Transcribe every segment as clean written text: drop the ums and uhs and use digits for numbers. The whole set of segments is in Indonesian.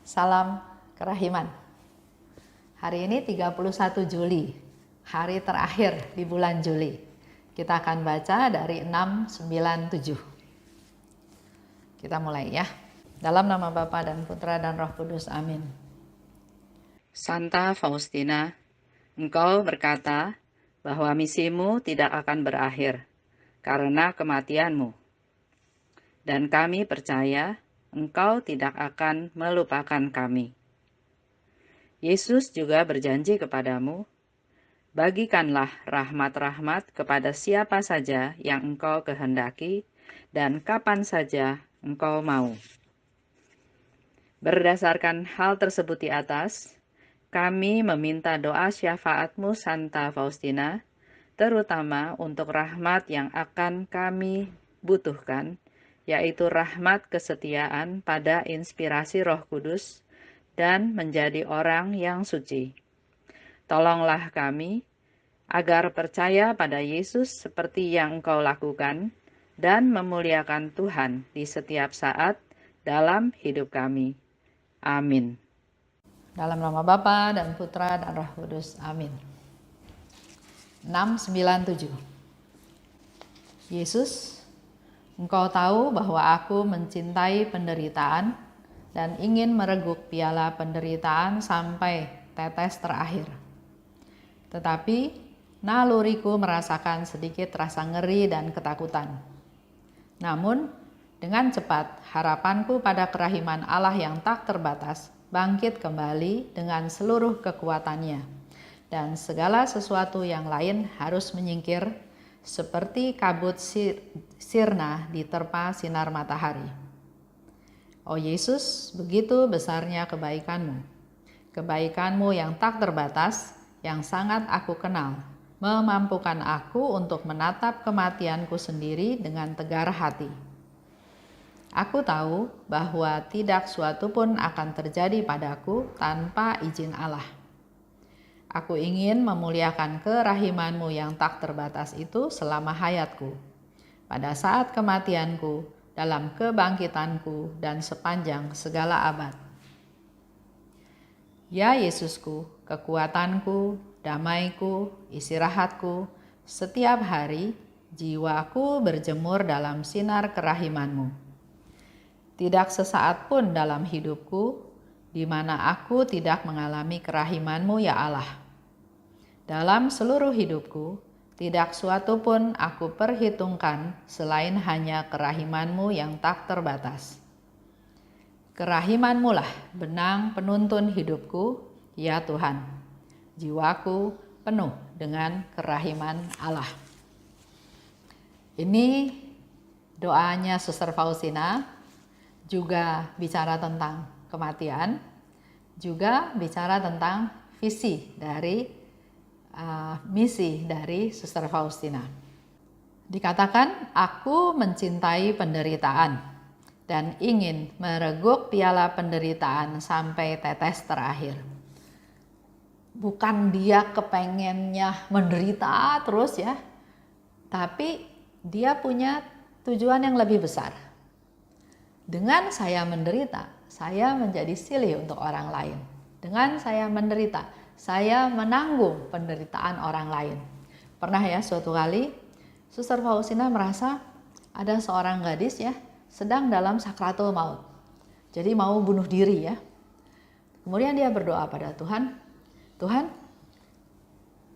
Salam kerahiman. Hari ini 31 Juli, hari terakhir di bulan Juli. Kita akan baca dari 697. Kita mulai ya. Dalam nama Bapa dan Putra dan Roh Kudus, amin. Santa Faustina, engkau berkata bahwa misimu tidak akan berakhir karena kematianmu. Dan kami percaya engkau tidak akan melupakan kami. Yesus juga berjanji kepadamu, bagikanlah rahmat-rahmat kepada siapa saja yang engkau kehendaki dan kapan saja engkau mau. Berdasarkan hal tersebut di atas, kami meminta doa syafaatmu Santa Faustina, terutama untuk rahmat yang akan kami butuhkan, yaitu rahmat kesetiaan pada inspirasi Roh Kudus dan menjadi orang yang suci. Tolonglah kami agar percaya pada Yesus seperti yang Engkau lakukan dan memuliakan Tuhan di setiap saat dalam hidup kami. Amin. Dalam nama Bapa dan Putra dan Roh Kudus, amin. 697. Yesus, Engkau tahu bahwa aku mencintai penderitaan dan ingin mereguk piala penderitaan sampai tetes terakhir. Tetapi naluriku merasakan sedikit rasa ngeri dan ketakutan. Namun, dengan cepat harapanku pada kerahiman Allah yang tak terbatas bangkit kembali dengan seluruh kekuatannya, dan segala sesuatu yang lain harus menyingkir seperti kabut sirna diterpa sinar matahari. Oh Yesus, begitu besarnya kebaikanmu. Kebaikanmu yang tak terbatas, yang sangat aku kenal, memampukan aku untuk menatap kematianku sendiri dengan tegar hati. Aku tahu bahwa tidak suatu pun akan terjadi padaku tanpa izin Allah. Aku ingin memuliakan kerahimanmu yang tak terbatas itu selama hayatku, pada saat kematianku, dalam kebangkitanku, dan sepanjang segala abad. Ya Yesusku, kekuatanku, damaiku, istirahatku, setiap hari jiwaku berjemur dalam sinar kerahimanmu. Tidak sesaat pun dalam hidupku di mana aku tidak mengalami kerahimanmu ya Allah. Dalam seluruh hidupku, tidak suatu pun aku perhitungkan selain hanya kerahimanmu yang tak terbatas. Kerahimanmu lah benang penuntun hidupku, ya Tuhan. Jiwaku penuh dengan kerahiman Allah. Ini doanya Suster Faustina, juga bicara tentang kematian, juga bicara tentang visi dari misi dari Suster Faustina. Dikatakan, aku mencintai penderitaan dan ingin mereguk piala penderitaan sampai tetes terakhir. Bukan dia kepengennya menderita terus ya, tapi dia punya tujuan yang lebih besar. Dengan saya menderita, saya menjadi silih untuk orang lain. Dengan saya menderita, saya menanggung penderitaan orang lain. Pernah ya suatu kali, Suster Faustina merasa ada seorang gadis ya, sedang dalam sakratul maut. Jadi mau bunuh diri ya. Kemudian dia berdoa pada Tuhan, Tuhan,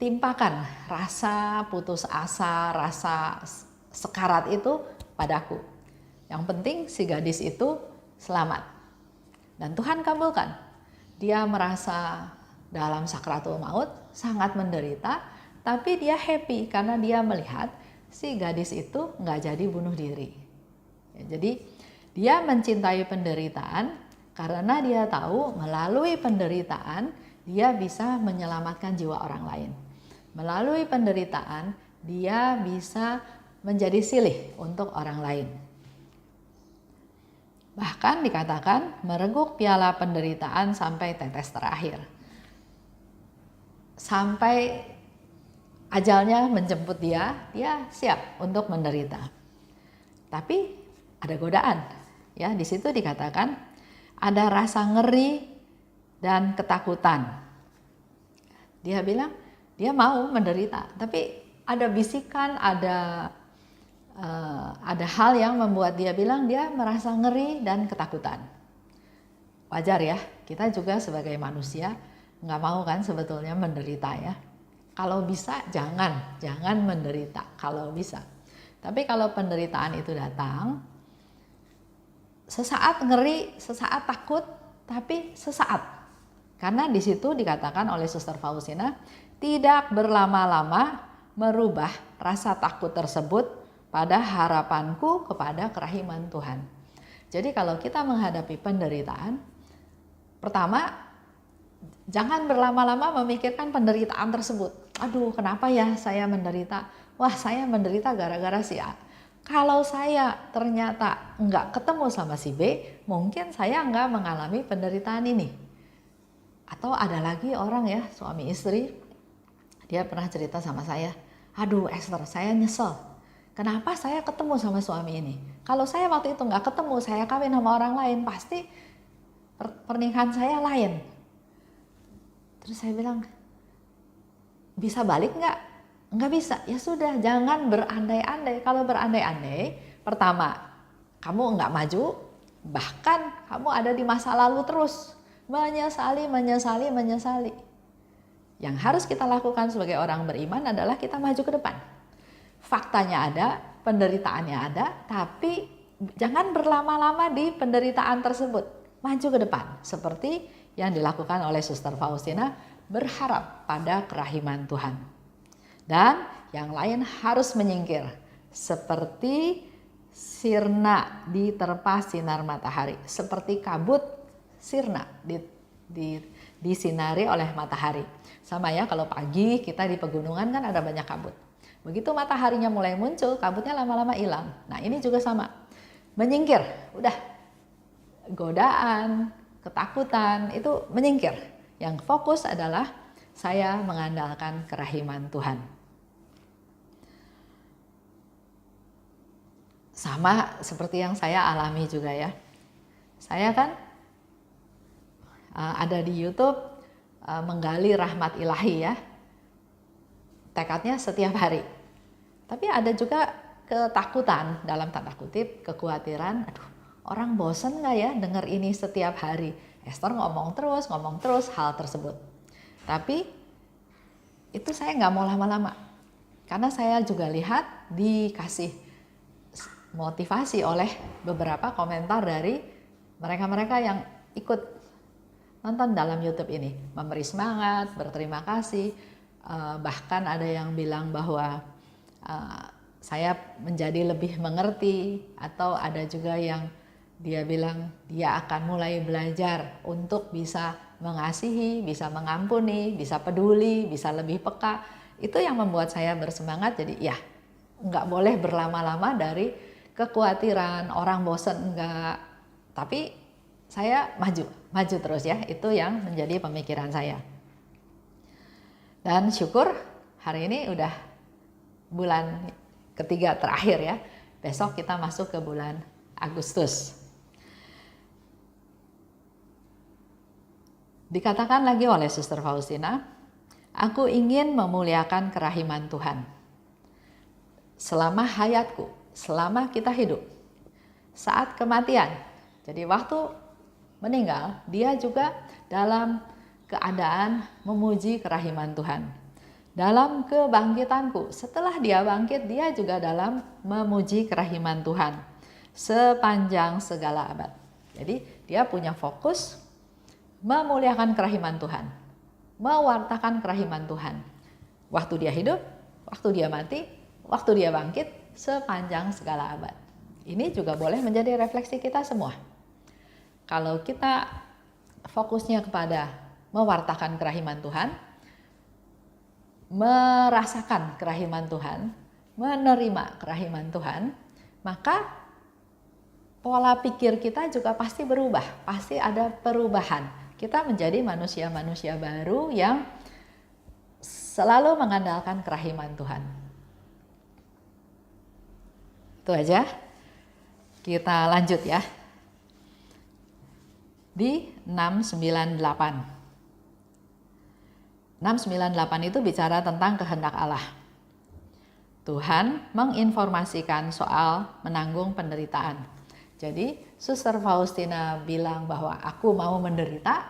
timpakan rasa putus asa, rasa sekarat itu padaku. Yang penting si gadis itu selamat. Dan Tuhan kabulkan. Dia merasa dalam sakratul maut sangat menderita, tapi dia happy karena dia melihat si gadis itu nggak jadi bunuh diri. Ya, jadi dia mencintai penderitaan karena dia tahu melalui penderitaan dia bisa menyelamatkan jiwa orang lain. Melalui penderitaan dia bisa menjadi silih untuk orang lain. Bahkan dikatakan mereguk piala penderitaan sampai tetes terakhir. Sampai ajalnya menjemput dia siap untuk menderita. Tapi ada godaan. Ya, di situ dikatakan, ada rasa ngeri dan ketakutan. Dia bilang dia mau menderita, tapi ada bisikan, ada hal yang membuat dia bilang dia merasa ngeri dan ketakutan. Wajar ya, kita juga sebagai manusia nggak mau kan sebetulnya menderita ya. Kalau bisa jangan menderita kalau bisa. Tapi kalau penderitaan itu datang, sesaat ngeri, sesaat takut, tapi sesaat. Karena di situ dikatakan oleh Suster Faustina, tidak berlama-lama merubah rasa takut tersebut pada harapanku kepada kerahiman Tuhan. Jadi kalau kita menghadapi penderitaan, pertama, jangan berlama-lama memikirkan penderitaan tersebut. Aduh, kenapa ya saya menderita? Wah, saya menderita gara-gara si A. Kalau saya ternyata nggak ketemu sama si B, mungkin saya nggak mengalami penderitaan ini. Atau ada lagi orang ya, suami istri, dia pernah cerita sama saya, aduh Esther, saya nyesel. Kenapa saya ketemu sama suami ini? Kalau saya waktu itu nggak ketemu, saya kawin sama orang lain, pasti pernikahan saya lain. Terus saya bilang, bisa balik nggak? Nggak bisa. Ya sudah, jangan berandai-andai. Kalau berandai-andai, pertama, kamu nggak maju, bahkan kamu ada di masa lalu terus. Menyesali. Yang harus kita lakukan sebagai orang beriman adalah kita maju ke depan. Faktanya ada, penderitaannya ada, tapi jangan berlama-lama di penderitaan tersebut. Maju ke depan, seperti yang dilakukan oleh Suster Faustina, berharap pada kerahiman Tuhan. Dan yang lain harus menyingkir, seperti sirna diterpa sinar matahari, seperti kabut sirna disinari oleh matahari. Sama ya, kalau pagi kita di pegunungan kan ada banyak kabut. Begitu mataharinya mulai muncul, kabutnya lama-lama hilang. Nah ini juga sama, menyingkir, udah godaan, ketakutan itu menyingkir. Yang fokus adalah saya mengandalkan kerahiman Tuhan. Sama seperti yang saya alami juga ya. Saya kan ada di YouTube menggali rahmat ilahi ya. Tekadnya setiap hari. Tapi ada juga ketakutan, dalam tanda kutip, kekhawatiran, aduh orang bosen gak ya dengar ini setiap hari? Esther ngomong terus hal tersebut. Tapi itu saya gak mau lama-lama. Karena saya juga lihat dikasih motivasi oleh beberapa komentar dari mereka-mereka yang ikut nonton dalam YouTube ini. Memberi semangat, berterima kasih. Bahkan ada yang bilang bahwa saya menjadi lebih mengerti, atau ada juga yang dia bilang dia akan mulai belajar untuk bisa mengasihi, bisa mengampuni, bisa peduli, bisa lebih peka. Itu yang membuat saya bersemangat. Jadi ya nggak boleh berlama-lama dari kekhawatiran, orang bosen enggak. Tapi saya maju terus ya. Itu yang menjadi pemikiran saya. Dan syukur hari ini udah bulan ketiga terakhir ya. Besok kita masuk ke bulan Agustus. Dikatakan lagi oleh Suster Faustina, aku ingin memuliakan kerahiman Tuhan selama hayatku, selama kita hidup, saat kematian. Jadi waktu meninggal, dia juga dalam keadaan memuji kerahiman Tuhan. Dalam kebangkitanku, setelah dia bangkit, dia juga dalam memuji kerahiman Tuhan sepanjang segala abad. Jadi dia punya fokus memuliakan kerahiman Tuhan, mewartakan kerahiman Tuhan. Waktu dia hidup, waktu dia mati, waktu dia bangkit, sepanjang segala abad. Ini juga boleh menjadi refleksi kita semua. Kalau kita fokusnya kepada mewartakan kerahiman Tuhan, merasakan kerahiman Tuhan, menerima kerahiman Tuhan, maka pola pikir kita juga pasti berubah, pasti ada perubahan. Kita menjadi manusia-manusia baru yang selalu mengandalkan kerahiman Tuhan. Itu aja. Kita lanjut ya. di 698. 698 itu bicara tentang kehendak Allah. Tuhan menginformasikan soal menanggung penderitaan. Jadi Suster Faustina bilang bahwa aku mau menderita,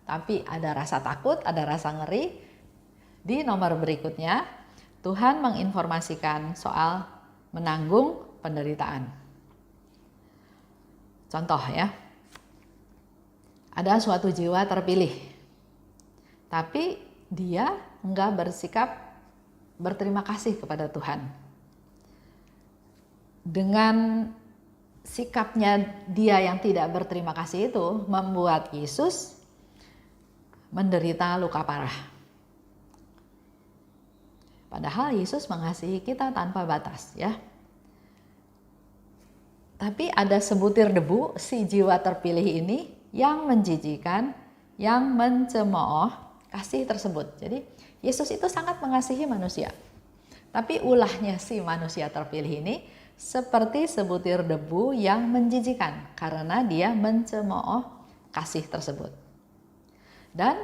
tapi ada rasa takut, ada rasa ngeri. Di nomor berikutnya, Tuhan menginformasikan soal menanggung penderitaan. Contoh ya, ada suatu jiwa terpilih, tapi dia enggak bersikap berterima kasih kepada Tuhan. Dengan sikapnya dia yang tidak berterima kasih itu membuat Yesus menderita luka parah. Padahal Yesus mengasihi kita tanpa batas ya. Tapi ada sebutir debu si jiwa terpilih ini yang menjijikan, yang mencemooh kasih tersebut. Jadi Yesus itu sangat mengasihi manusia. Tapi ulahnya si manusia terpilih ini seperti sebutir debu yang menjijikan karena dia mencemooh kasih tersebut. Dan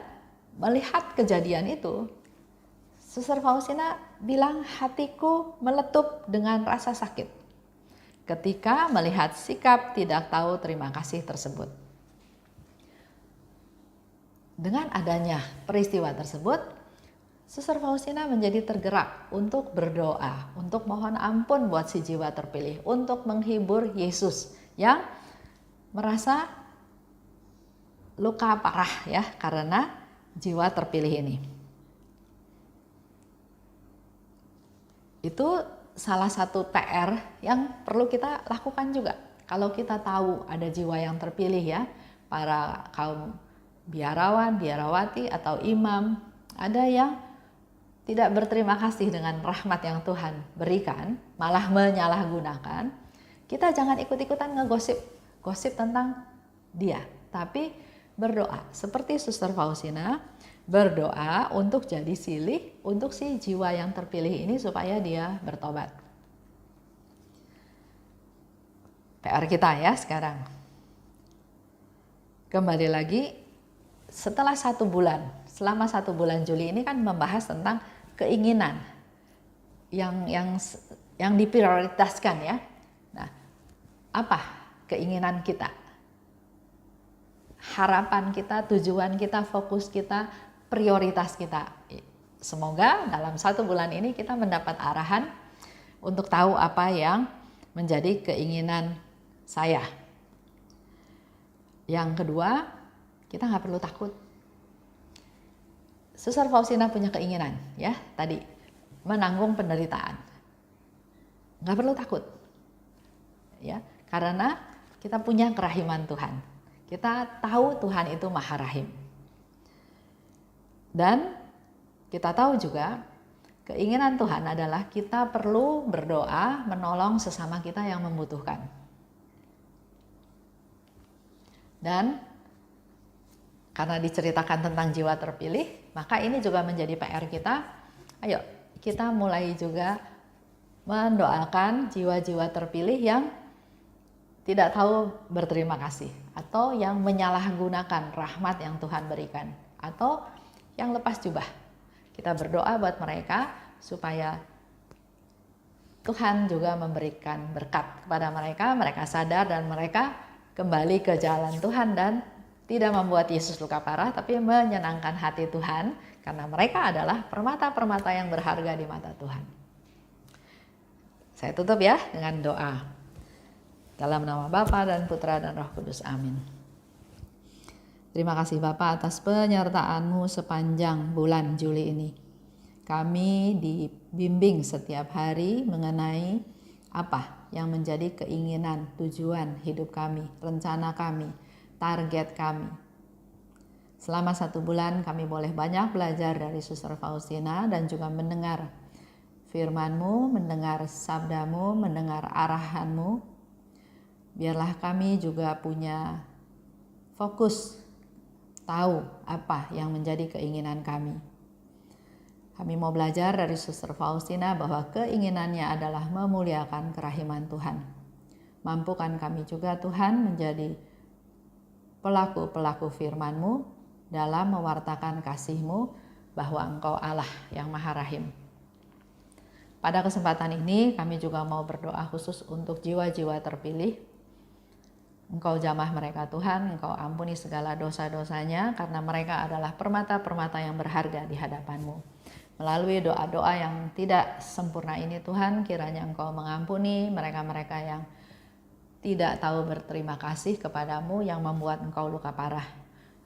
melihat kejadian itu, Suster Faustina bilang hatiku meletup dengan rasa sakit ketika melihat sikap tidak tahu terima kasih tersebut. Dengan adanya peristiwa tersebut, Suster Faustina menjadi tergerak untuk berdoa, untuk mohon ampun buat si jiwa terpilih, untuk menghibur Yesus yang merasa luka parah ya karena jiwa terpilih ini. Itu salah satu PR yang perlu kita lakukan juga. Kalau kita tahu ada jiwa yang terpilih ya, para kaum biarawan, biarawati atau imam, ada yang tidak berterima kasih dengan rahmat yang Tuhan berikan, malah menyalahgunakan, kita jangan ikut-ikutan ngegosip tentang dia, tapi berdoa seperti Suster Faustina, berdoa untuk jadi silih untuk si jiwa yang terpilih ini supaya dia bertobat. PR kita ya sekarang. Kembali lagi, setelah 1 bulan, selama 1 bulan Juli ini kan membahas tentang keinginan yang diprioritaskan ya. Nah, apa keinginan kita? Harapan kita, tujuan kita, fokus kita, prioritas kita. Semoga dalam 1 bulan ini kita mendapat arahan untuk tahu apa yang menjadi keinginan saya. Yang kedua, kita nggak perlu takut. Suster Faustina punya keinginan ya tadi menanggung penderitaan. Nggak perlu takut ya, karena kita punya kerahiman Tuhan. Kita tahu Tuhan itu Maha Rahim. Dan kita tahu juga keinginan Tuhan adalah kita perlu berdoa menolong sesama kita yang membutuhkan. Dan karena diceritakan tentang jiwa terpilih, maka ini juga menjadi PR kita. Ayo, kita mulai juga mendoakan jiwa-jiwa terpilih yang tidak tahu berterima kasih, atau yang menyalahgunakan rahmat yang Tuhan berikan, atau yang lepas jubah. Kita berdoa buat mereka supaya Tuhan juga memberikan berkat kepada mereka, mereka sadar dan mereka kembali ke jalan Tuhan dan tidak membuat Yesus luka parah, tapi menyenangkan hati Tuhan karena mereka adalah permata-permata yang berharga di mata Tuhan. Saya tutup ya dengan doa. Dalam nama Bapa dan Putra dan Roh Kudus. Amin. Terima kasih Bapa atas penyertaan-Mu sepanjang bulan Juli ini. Kami dibimbing setiap hari mengenai apa yang menjadi keinginan, tujuan hidup kami, rencana kami, target kami. Selama 1 bulan kami boleh banyak belajar dari Suster Faustina dan juga mendengar firman-Mu, mendengar sabda-Mu, mendengar arahan-Mu. Biarlah kami juga punya fokus, tahu apa yang menjadi keinginan kami. Kami mau belajar dari Suster Faustina bahwa keinginannya adalah memuliakan kerahiman Tuhan. Mampukan kami juga Tuhan menjadi pelaku-pelaku firman-Mu dalam mewartakan kasih-Mu bahwa Engkau Allah yang Maha Rahim. Pada kesempatan ini kami juga mau berdoa khusus untuk jiwa-jiwa terpilih. Engkau jamah mereka Tuhan, Engkau ampuni segala dosa-dosanya karena mereka adalah permata-permata yang berharga di hadapan-Mu. Melalui doa-doa yang tidak sempurna ini Tuhan, kiranya Engkau mengampuni mereka-mereka yang tidak tahu berterima kasih kepadamu yang membuat Engkau luka parah.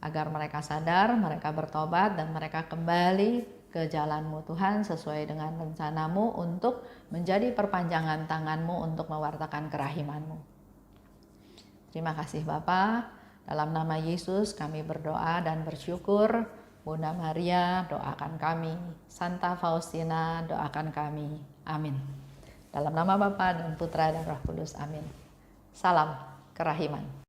Agar mereka sadar, mereka bertobat dan mereka kembali ke jalan-Mu Tuhan sesuai dengan rencana-Mu untuk menjadi perpanjangan tangan-Mu untuk mewartakan kerahiman-Mu. Terima kasih Bapa. Dalam nama Yesus kami berdoa dan bersyukur. Bunda Maria doakan kami. Santa Faustina doakan kami. Amin. Dalam nama Bapa dan Putra dan Roh Kudus. Amin. Salam kerahiman.